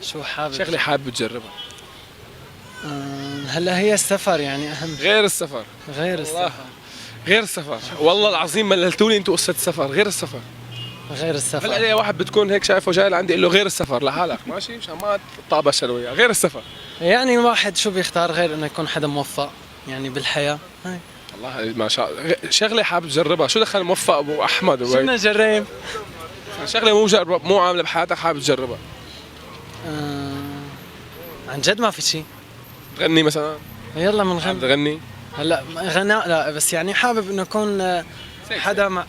شو حابب؟ شغله حابب تجربها. هلا هي السفر يعني اهم. غير السفر. غير السفر. غير السفر، والله العظيم مللتوني انتوا قصه السفر. غير السفر. غير السفر. هلا اي واحد بتكون هيك شايفه جاي لعندي قال له غير السفر لحالك ماشي مشان ما تطابش انا وياه. غير السفر. يعني الواحد شو بيختار غير انه يكون حدا موفق يعني بالحياه. هاي والله ما شاء الله شغله حابب تجربها. شو دخل موفق ابو احمد شو بدنا نجرب؟ شغله مو جرب مو عامله بحياتك حابب تجربها. عن جد ما في شيء. تغني مثلا؟ يلا حابب بنغني. تغني؟ هلا غناء لا، بس يعني حابب انه يكون حدا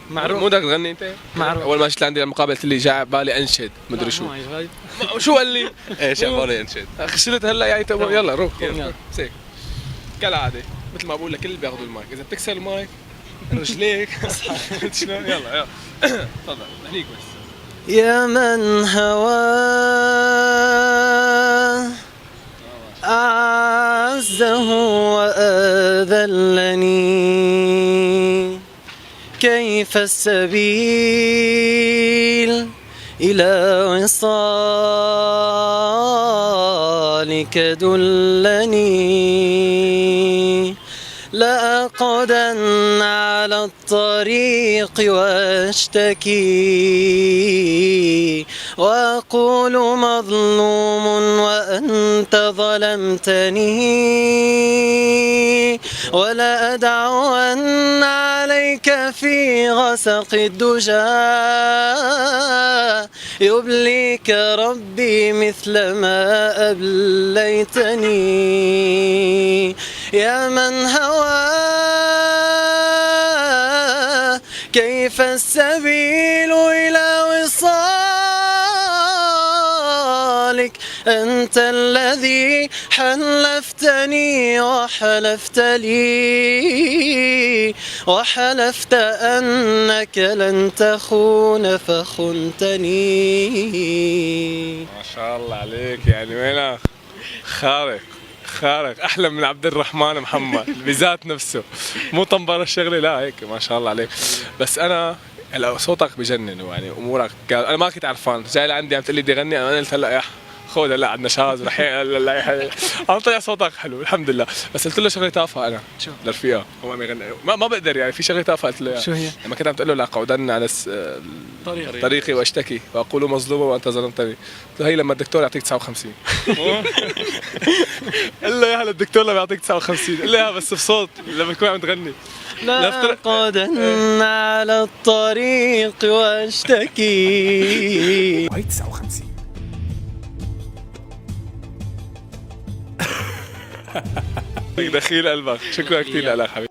معروف. مو بدك تغني انت؟ معروف. اول ما جيت لعندي المقابله قلت لي جاي بالي انشد مدري شو. شو قال لي؟ ايش عبالي انشد؟ خشلت هلا يعني يلا روح يلا. هيك كالعاده مثل ما بقول لك اللي بياخذوا المايك اذا بتكسر المايك رجليك شنو يلا تفضل هنيك بس. يا من هواه أعزه وأذلني كيف السبيل إلى وصالك دلني لأقعدن على الطريق واشتكي وأقول مظلوم وأنت ظلمتني ولا أدعون عليك في غسق الدجى يبليك ربي مثل ما أبليتني يا من هواه كيف السبيل إلى وصالك أنت الذي حلفتني وحلفت لي وحلفت أنك لن تخون فخنتني. ما شاء الله عليك يعني وينك خارق خارق احلى من عبد الرحمن محمد بذات نفسه مو طنبره الشغله لا هيك ما شاء الله عليك. بس انا هلا صوتك بجنن يعني امورك انا ما كنت عرفان جاي لعندي عم تقول لي بدي اغني انا قلت هلا يا خذ هلا عندنا شاز رح عم طلع صوتك حلو الحمد لله. بس قلت له شغله تافهه انا شو؟ لرفيقه هو عم يغني ما بقدر يعني في شغله تافهه قلت له إياها. شو هي؟ لما كنت عم تقول له لاقعدن على طريقي واشتكي واقول مظلومه وانت ظلمتني قلت له هي لما الدكتور يعطيك 59 قال له يا هلا الدكتور لما يعطيك 59 قال له يا بس بصوت لما تكون عم تغني لأقعدن على الطريق واشتكي. وهي 59 دخيل قلبك شكرا كثير لك حبيبي.